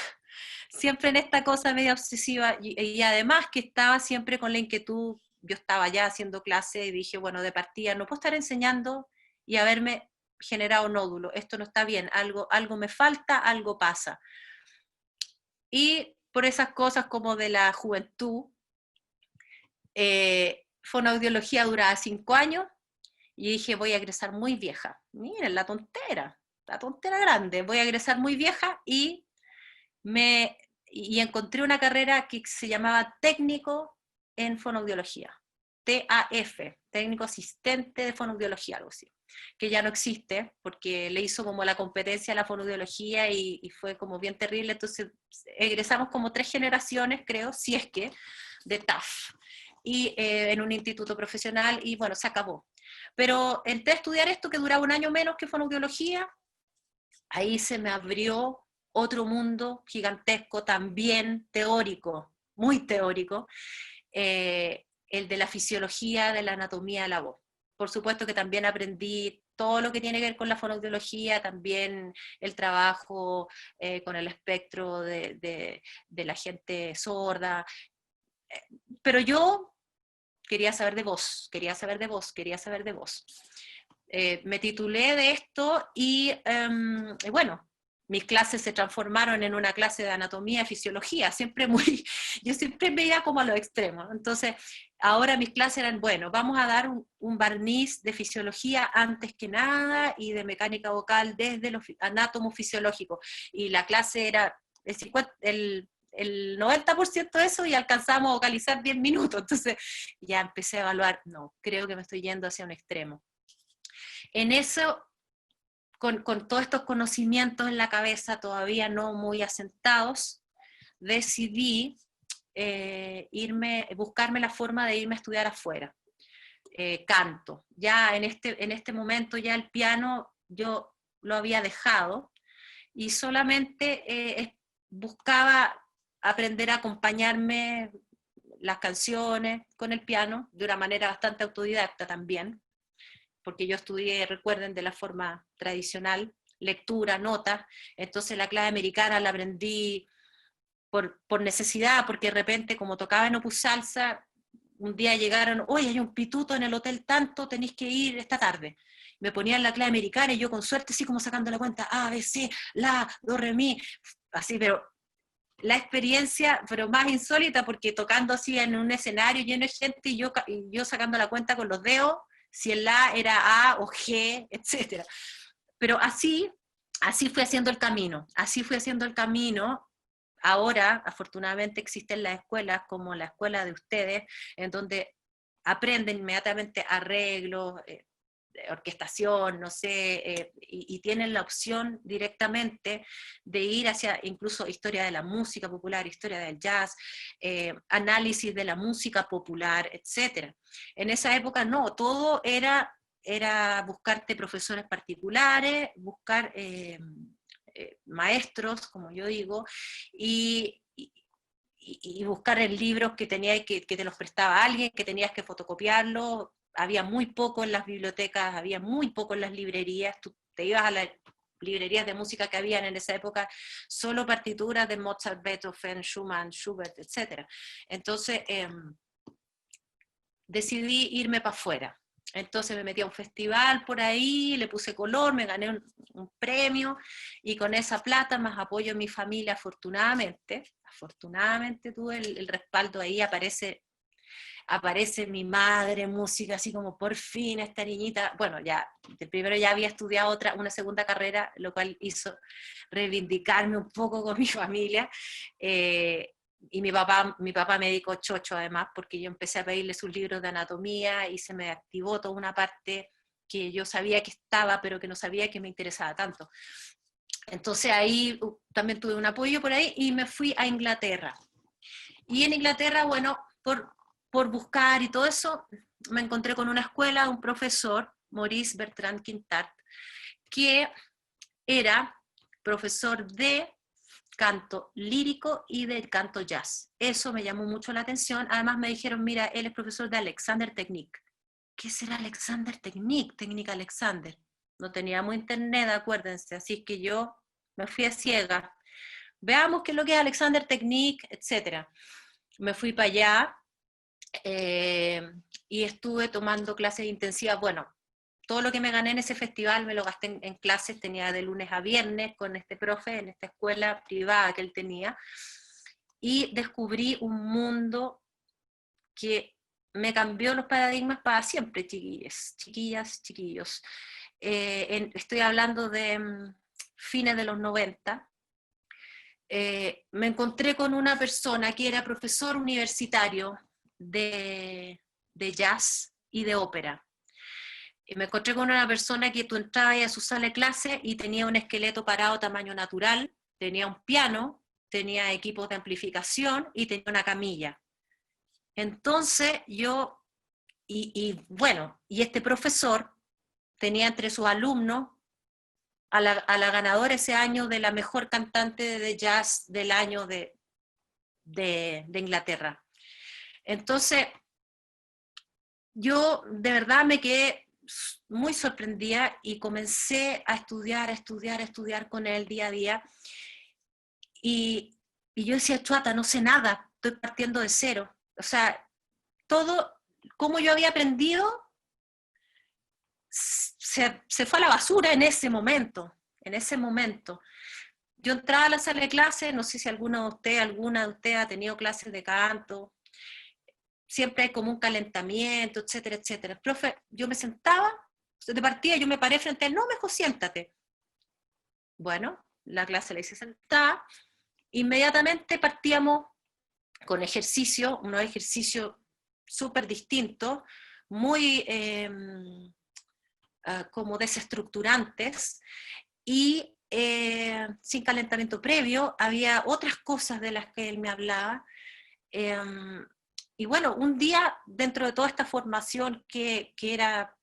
Siempre en esta cosa media obsesiva, y además que estaba siempre con la inquietud, yo estaba ya haciendo clase y dije, bueno, de partida no puedo estar enseñando y haberme generado nódulo, esto no está bien, algo me falta, algo pasa. Y por esas cosas como de la juventud, fonoaudiología duraba 5 años, y dije, voy a egresar muy vieja. Miren, la tontera grande, voy a egresar muy vieja, y encontré una carrera que se llamaba técnico en fonoaudiología, TAF, técnico asistente de fonoaudiología, algo así, que ya no existe, porque le hizo como la competencia a la fonoaudiología y fue como bien terrible, entonces egresamos como 3 generaciones, creo, si es que, de TAF, y en un instituto profesional, y bueno, se acabó. Pero entré a estudiar esto que duraba un año menos que fonoaudiología, ahí se me abrió otro mundo gigantesco, también teórico, muy teórico, el de la fisiología de la anatomía de la voz. Por supuesto que también aprendí todo lo que tiene que ver con la fonoaudiología, también el trabajo con el espectro de la gente sorda, pero yo quería saber de voz, quería saber de voz, quería saber de voz. Me titulé de esto y bueno, mis clases se transformaron en una clase de anatomía y fisiología, yo siempre veía como a los extremos. Entonces, ahora mis clases eran, bueno, vamos a dar un barniz de fisiología antes que nada y de mecánica vocal desde lo anátomo fisiológico. Y la clase era el 90% de eso, y alcanzamos a vocalizar 10 minutos. Entonces, ya empecé a evaluar, no, creo que me estoy yendo hacia un extremo. En eso, con todos estos conocimientos en la cabeza todavía no muy asentados, decidí buscarme la forma de irme a estudiar afuera, canto. Ya en este momento ya el piano yo lo había dejado, y solamente buscaba aprender a acompañarme las canciones con el piano de una manera bastante autodidacta también, porque yo estudié, recuerden, de la forma tradicional, lectura, notas, entonces la clave americana la aprendí por necesidad, porque de repente, como tocaba en Opus Salsa, un día llegaron, oye, hay un pituto en el hotel tanto, tenéis que ir esta tarde. Me ponían la clave americana y yo con suerte, así como sacando la cuenta, A, B, C, la, do, re, mi, así, pero la experiencia, pero más insólita, porque tocando así en un escenario lleno de gente y yo sacando la cuenta con los dedos, si el la era A o G, etc. Pero así fui haciendo el camino, Ahora, afortunadamente, existen las escuelas como la escuela de ustedes, en donde aprenden inmediatamente arreglos, orquestación, no sé, y tienen la opción directamente de ir hacia incluso historia de la música popular, historia del jazz, análisis de la música popular, etc. En esa época no, todo era buscarte profesores particulares, buscar maestros, como yo digo, y buscar en libros que te los prestaba alguien, que tenías que fotocopiarlo. Había muy poco en las bibliotecas, había muy poco en las librerías. Tú te ibas a las librerías de música que habían en esa época, solo partituras de Mozart, Beethoven, Schumann, Schubert, etc. Entonces decidí irme para afuera. Entonces me metí a un festival por ahí, le puse color, me gané un premio, y con esa plata, más apoyo de mi familia, afortunadamente tuve el respaldo ahí, aparece mi madre, música, así como por fin esta niñita, bueno, ya, de primero ya había estudiado una segunda carrera, lo cual hizo reivindicarme un poco con mi familia, y mi papá médico chocho además, porque yo empecé a pedirle sus libros de anatomía y se me activó toda una parte que yo sabía que estaba, pero que no sabía que me interesaba tanto. Entonces ahí también tuve un apoyo por ahí y me fui a Inglaterra. Y en Inglaterra, bueno, por buscar y todo eso, me encontré con una escuela, un profesor, Maurice Bertrand Quintard, que era profesor de canto lírico y de canto jazz. Eso me llamó mucho la atención. Además me dijeron, mira, él es profesor de Alexander Technique. ¿Qué será Alexander Technique? Técnica Alexander. No teníamos internet, acuérdense, así que yo me fui a ciega. Veamos qué es lo que es Alexander Technique, etc. Me fui para allá y estuve tomando clases intensivas. Bueno, todo lo que me gané en ese festival me lo gasté en clases, tenía de lunes a viernes con este profe en esta escuela privada que él tenía, y descubrí un mundo que me cambió los paradigmas para siempre, chiquillas, chiquillas, chiquillos. Estoy hablando de fines de los 90. Me encontré con una persona que era profesor universitario de jazz y de ópera. Y me encontré con una persona que tú entrabas a su sala de clase y tenía un esqueleto parado tamaño natural, tenía un piano, tenía equipos de amplificación y tenía una camilla. Entonces yo, bueno, y este profesor tenía entre sus alumnos a la ganadora ese año de la mejor cantante de jazz del año de Inglaterra. Entonces, yo de verdad me quedé muy sorprendida y comencé a estudiar con él día a día. Y yo decía, chuata, no sé nada, estoy partiendo de cero. O sea, todo, como yo había aprendido, se fue a la basura en ese momento, en ese momento. Yo entraba a la sala de clase, no sé si alguna de ustedes ha tenido clases de canto, siempre hay como un calentamiento, etcétera, etcétera. Profe, yo me sentaba, de partida yo me paré frente a él, no, mejor siéntate. Bueno, la clase la hice sentada, inmediatamente partíamos con ejercicio, unos ejercicios súper distintos, muy como desestructurantes, y sin calentamiento previo, había otras cosas de las que él me hablaba. Y bueno, un día dentro de toda esta formación que era,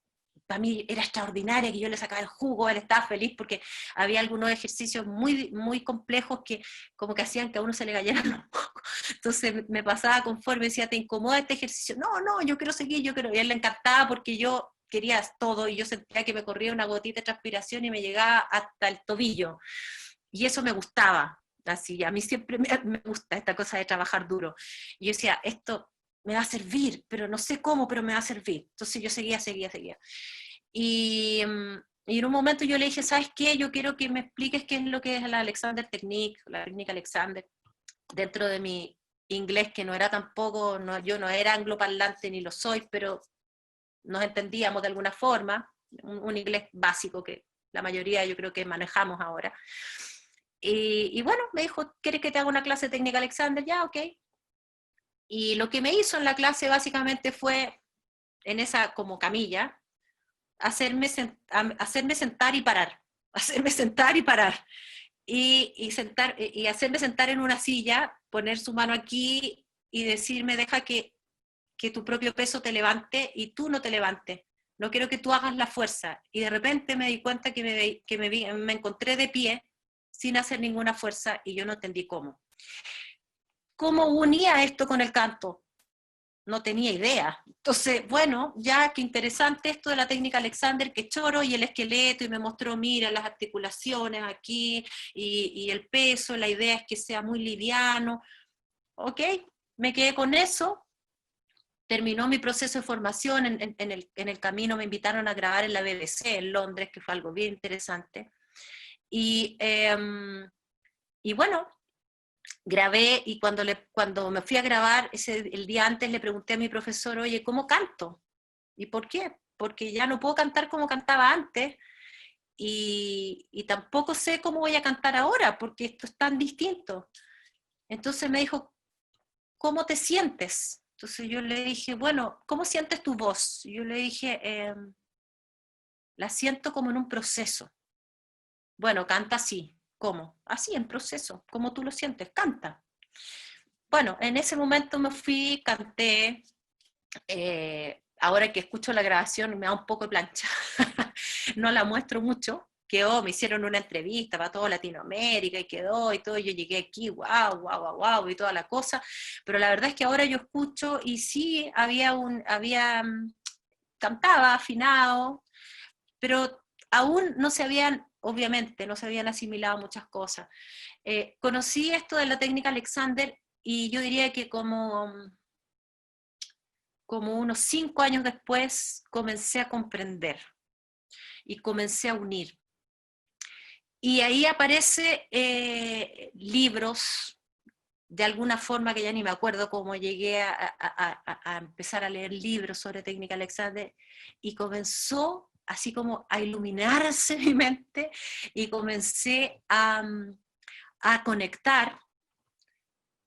para mí era extraordinaria, que yo le sacaba el jugo, él estaba feliz porque había algunos ejercicios muy, muy complejos que como que hacían que a uno se le cayeran los mocos. Entonces me pasaba conforme, decía, ¿te incomoda este ejercicio? No, no, yo quiero seguir, yo quiero. Y a él le encantaba porque yo quería todo y yo sentía que me corría una gotita de transpiración y me llegaba hasta el tobillo. Y eso me gustaba. Así, a mí siempre me gusta esta cosa de trabajar duro. Y yo decía, esto me va a servir, pero no sé cómo, pero me va a servir. Entonces yo seguía. Y, y en un momento yo le dije, ¿sabes qué? Yo quiero que me expliques qué es lo que es la Alexander Technique, la técnica Alexander, dentro de mi inglés, que no era tampoco, no, yo no era angloparlante ni lo soy, pero nos entendíamos de alguna forma, un inglés básico que la mayoría yo creo que manejamos ahora. Y bueno, me dijo, ¿quieres que te haga una clase de técnica Alexander? Ya, ok. Y lo que me hizo en la clase básicamente fue, en esa como camilla, hacerme sentar y parar, hacerme sentar y parar, y hacerme sentar en una silla, poner su mano aquí y decirme, deja que tu propio peso te levante y tú no te levantes. No quiero que tú hagas la fuerza. Y de repente me di cuenta me encontré de pie sin hacer ninguna fuerza y yo no entendí cómo. ¿Cómo unía esto con el canto? No tenía idea. Entonces, bueno, ya qué interesante esto de la técnica Alexander, que choro, y el esqueleto, y me mostró, mira, las articulaciones aquí, y el peso, la idea es que sea muy liviano. Ok, me quedé con eso. Terminó mi proceso de formación, en el camino me invitaron a grabar en la BBC en Londres, que fue algo bien interesante. Y, y bueno, grabé, y cuando me fui a grabar, el día antes le pregunté a mi profesor, oye, ¿cómo canto? ¿Y por qué? Porque ya no puedo cantar como cantaba antes, y tampoco sé cómo voy a cantar ahora, porque esto es tan distinto. Entonces me dijo, ¿cómo te sientes? Entonces yo le dije, bueno, ¿cómo sientes tu voz? Yo le dije, la siento como en un proceso. Bueno, canta así. ¿Cómo? Así, en proceso. ¿Cómo tú lo sientes? Canta. Bueno, en ese momento me fui, canté. Ahora que escucho la grabación me da un poco de plancha. No la muestro mucho. Quedó, me hicieron una entrevista para toda Latinoamérica y quedó y todo. Yo llegué aquí, wow, wow, wow, wow, y toda la cosa. Pero la verdad es que ahora yo escucho y sí cantaba afinado, pero aún no se habían, obviamente, no se habían asimilado muchas cosas. Conocí esto de la técnica Alexander y yo diría que como unos 5 años después comencé a comprender y comencé a unir. Y ahí aparece libros, de alguna forma que ya ni me acuerdo cómo llegué a empezar a leer libros sobre técnica Alexander, y comenzó así como a iluminarse mi mente y comencé a conectar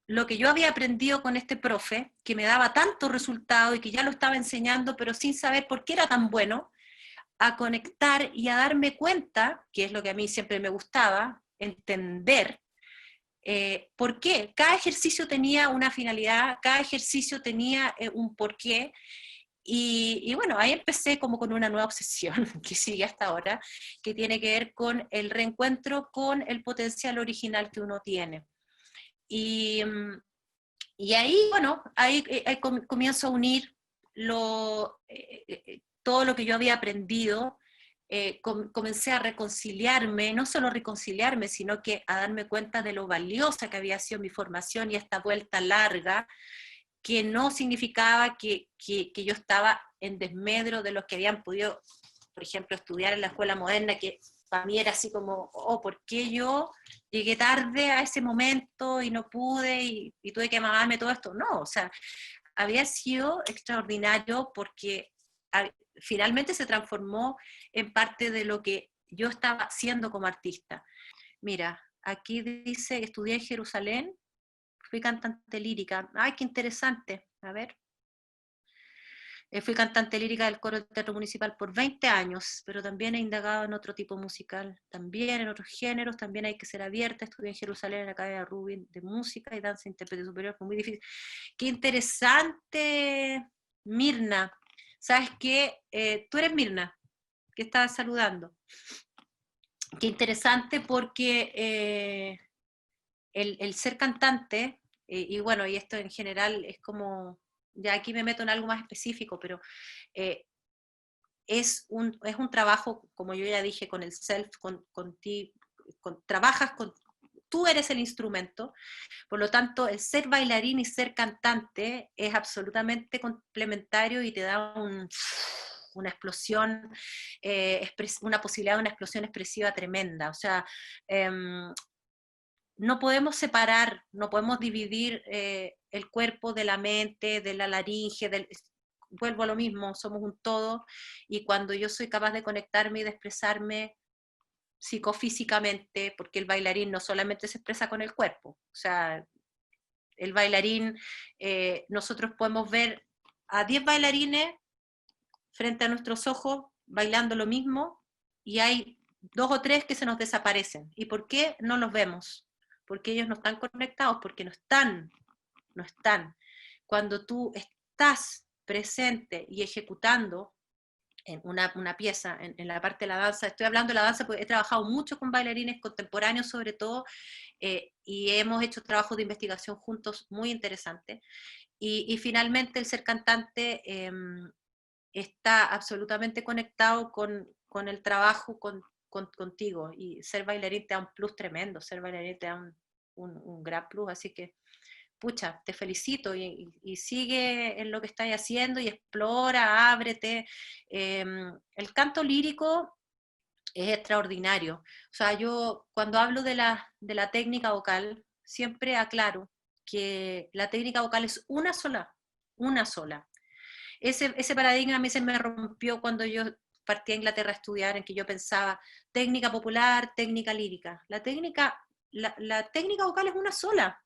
lo que yo había aprendido con este profe, que me daba tanto resultado y que ya lo estaba enseñando, pero sin saber por qué era tan bueno, a conectar y a darme cuenta, que es lo que a mí siempre me gustaba, entender por qué. Cada ejercicio tenía una finalidad, cada ejercicio tenía un porqué, y bueno, ahí empecé como con una nueva obsesión que sigue hasta ahora, que tiene que ver con el reencuentro con el potencial original que uno tiene. Y, y ahí, bueno, ahí comienzo a unir todo lo que yo había aprendido. Comencé a reconciliarme, no solo reconciliarme, sino que a darme cuenta de lo valiosa que había sido mi formación y esta vuelta larga, que no significaba que yo estaba en desmedro de los que habían podido, por ejemplo, estudiar en la escuela moderna, que para mí era así como, oh, ¿por qué yo llegué tarde a ese momento y no pude y tuve que amagarme todo esto? No, o sea, había sido extraordinario porque finalmente se transformó en parte de lo que yo estaba haciendo como artista. Mira, aquí dice que estudié en Jerusalén, fui cantante lírica. Ay, qué interesante. A ver. Fui cantante lírica del coro del Teatro Municipal por 20 años, pero también he indagado en otro tipo musical, también en otros géneros, también hay que ser abierta. Estudié en Jerusalén en la Academia Rubin de Música y Danza Intérprete Superior, fue muy difícil. Qué interesante, Mirna. ¿Sabes qué? Tú eres Mirna, que estabas saludando. Qué interesante porque el ser cantante, y bueno, y esto en general es como, ya aquí me meto en algo más específico, pero eh, es un trabajo, como yo ya dije, con el self, con ti, trabajas con, tú eres el instrumento, por lo tanto, el ser bailarín y ser cantante es absolutamente complementario y te da una explosión, una posibilidad de una explosión expresiva tremenda. O sea, no podemos separar, no podemos dividir el cuerpo de la mente, de la laringe, vuelvo a lo mismo, somos un todo, y cuando yo soy capaz de conectarme y de expresarme psicofísicamente, porque el bailarín no solamente se expresa con el cuerpo, o sea, el bailarín, nosotros podemos ver a 10 bailarines frente a nuestros ojos bailando lo mismo, y hay 2 o 3 que se nos desaparecen. ¿Y por qué no los vemos? Porque ellos no están conectados, porque no están, no están. Cuando tú estás presente y ejecutando en una pieza, en la parte de la danza, estoy hablando de la danza porque he trabajado mucho con bailarines contemporáneos sobre todo, y hemos hecho trabajos de investigación juntos muy interesantes, y finalmente el ser cantante está absolutamente conectado con el trabajo contigo, y ser bailarín te da un plus tremendo, ser bailarín te da un gran plus, así que pucha, te felicito y sigue en lo que estás haciendo y explora, ábrete. El canto lírico es extraordinario. O sea, yo cuando hablo de la técnica vocal, siempre aclaro que la técnica vocal es una sola, una sola. Ese paradigma a mí se me rompió cuando yo partí a Inglaterra a estudiar, en que yo pensaba técnica popular, técnica lírica. La técnica vocal es una sola.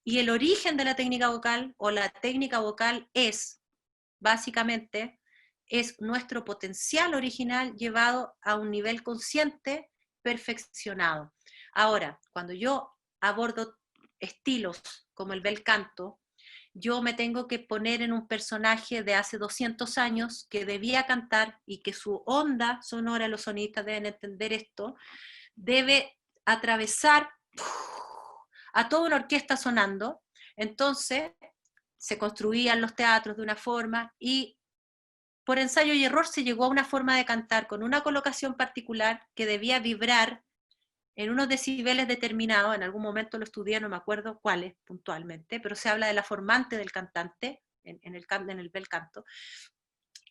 Y el origen de la técnica vocal, o la técnica vocal es, básicamente, es nuestro potencial original llevado a un nivel consciente perfeccionado. Ahora, cuando yo abordo estilos como el bel canto, yo me tengo que poner en un personaje de hace 200 años que debía cantar y que su onda sonora, los sonistas deben entender esto, debe atravesar a toda una orquesta sonando. Entonces se construían los teatros de una forma y por ensayo y error se llegó a una forma de cantar con una colocación particular que debía vibrar en unos decibeles determinados. En algún momento lo estudié, no me acuerdo cuáles puntualmente, pero se habla de la formante del cantante en el bel canto.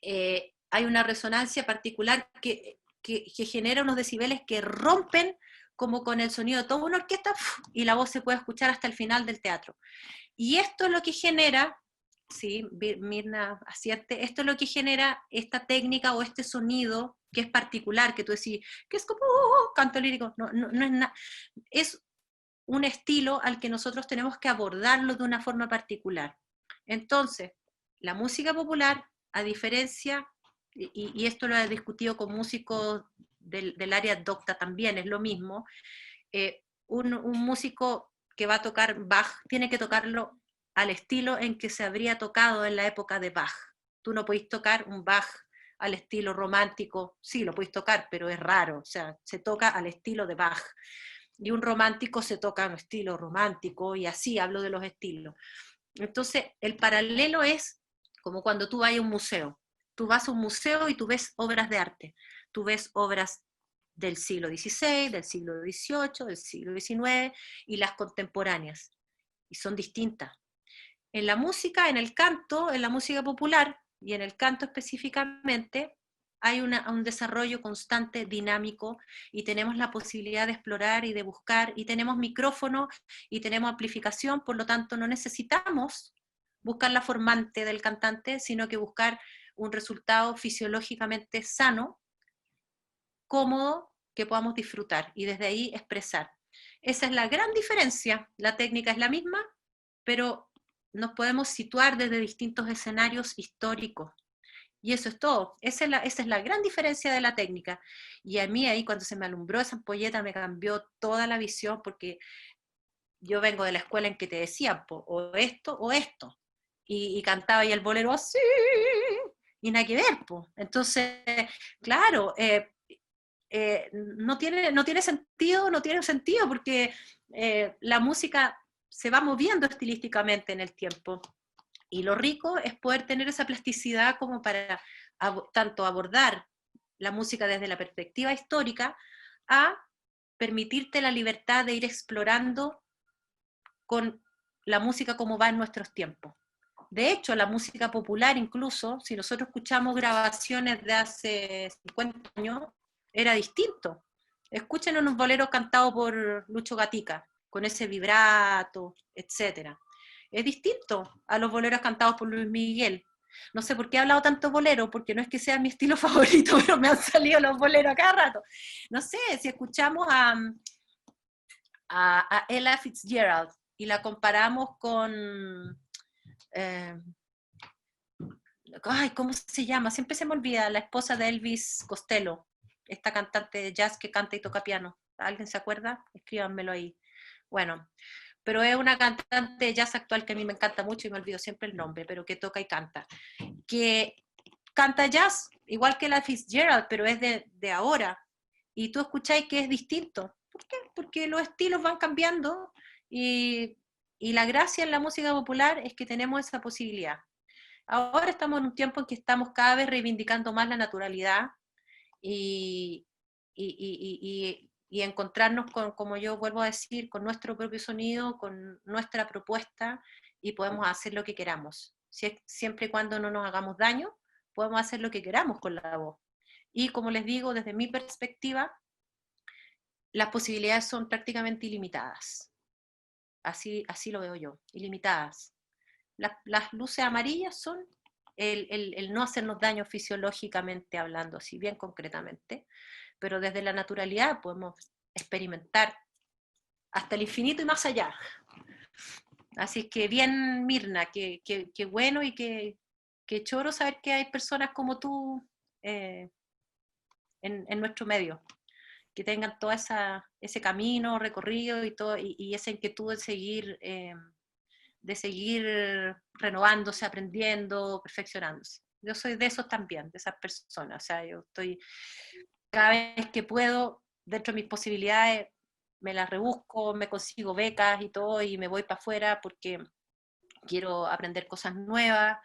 Hay una resonancia particular que genera unos decibeles que rompen como con el sonido de toda una orquesta, y la voz se puede escuchar hasta el final del teatro. Y esto es lo que genera, sí, Mirna acierte, esto es lo que genera esta técnica o este sonido que es particular, que tú decís, que es como canto lírico, no es nada, es un estilo al que nosotros tenemos que abordarlo de una forma particular. Entonces, la música popular, a diferencia, y esto lo he discutido con músicos del área docta también, es lo mismo, un músico que va a tocar Bach tiene que tocarlo al estilo en que se habría tocado en la época de Bach. Tú no podés tocar un Bach al estilo romántico, sí, lo podés tocar, pero es raro, o sea, se toca al estilo de Bach. Y un romántico se toca al estilo romántico, y así hablo de los estilos. Entonces, el paralelo es como cuando tú vas a un museo. Tú vas a un museo y tú ves obras de arte. Tú ves obras del siglo XVI, del siglo XVIII, del siglo XIX y las contemporáneas. Y son distintas. En la música, en el canto, en la música popular y en el canto específicamente, hay un desarrollo constante, dinámico, y tenemos la posibilidad de explorar y de buscar, y tenemos micrófono y tenemos amplificación, por lo tanto no necesitamos buscar la formante del cantante, sino que buscar un resultado fisiológicamente sano, cómodo, que podamos disfrutar y desde ahí expresar. Esa es la gran diferencia. La técnica es la misma, pero nos podemos situar desde distintos escenarios históricos. Y eso es todo. Esa es la gran diferencia de la técnica. Y a mí ahí cuando se me alumbró esa ampolleta me cambió toda la visión, porque yo vengo de la escuela en que te decían, o esto o esto. Y cantaba y el bolero así, y nada que ver. Entonces, claro, no tiene sentido porque la música se va moviendo estilísticamente en el tiempo. Y lo rico es poder tener esa plasticidad como para tanto abordar la música desde la perspectiva histórica, a permitirte la libertad de ir explorando con la música como va en nuestros tiempos. De hecho, la música popular, incluso, si nosotros escuchamos grabaciones de hace 50 años, era distinto. Escuchen unos boleros cantados por Lucho Gatica, con ese vibrato, etc. Es distinto a los boleros cantados por Luis Miguel. No sé por qué he hablado tanto bolero, porque no es que sea mi estilo favorito, pero me han salido los boleros a cada rato. No sé, si escuchamos a Ella Fitzgerald y la comparamos con... Eh, ay, ¿cómo se llama? Siempre se me olvida, la esposa de Elvis Costello, esta cantante de jazz que canta y toca piano. ¿Alguien se acuerda? Escríbanmelo ahí. Bueno, pero es una cantante de jazz actual que a mí me encanta mucho y me olvido siempre el nombre, pero que toca y canta. Que canta jazz, igual que la Fitzgerald, pero es de ahora. Y tú escucháis que es distinto. ¿Por qué? Porque los estilos van cambiando, y la gracia en la música popular es que tenemos esa posibilidad. Ahora estamos en un tiempo en que estamos cada vez reivindicando más la naturalidad y, y encontrarnos con, como yo vuelvo a decir, con nuestro propio sonido, con nuestra propuesta, y podemos hacer lo que queramos. Siempre y cuando no nos hagamos daño, podemos hacer lo que queramos con la voz. Y como les digo, desde mi perspectiva, las posibilidades son prácticamente ilimitadas. Así lo veo yo, ilimitadas. Las luces amarillas son el no hacernos daño fisiológicamente hablando, así bien concretamente, pero desde la naturalidad podemos experimentar hasta el infinito y más allá. Así es que bien, Mirna, que bueno y que choro saber que hay personas como tú eh, en nuestro medio, que tengan todo ese camino recorrido y, todo, y esa inquietud de seguir renovándose, aprendiendo, perfeccionándose. Yo soy de esos también, de esas personas. O sea, yo estoy, cada vez que puedo, dentro de mis posibilidades, me las rebusco, me consigo becas y todo, y me voy para afuera porque quiero aprender cosas nuevas,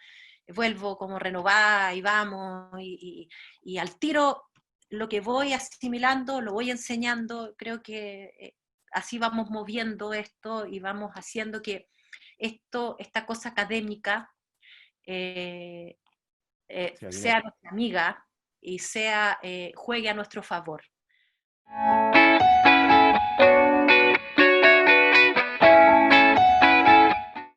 vuelvo como renovada y vamos, y al tiro lo que voy asimilando, lo voy enseñando, creo que así vamos moviendo esto y vamos haciendo que esta cosa académica eh, Sí, Alina, sea nuestra amiga y juegue a nuestro favor.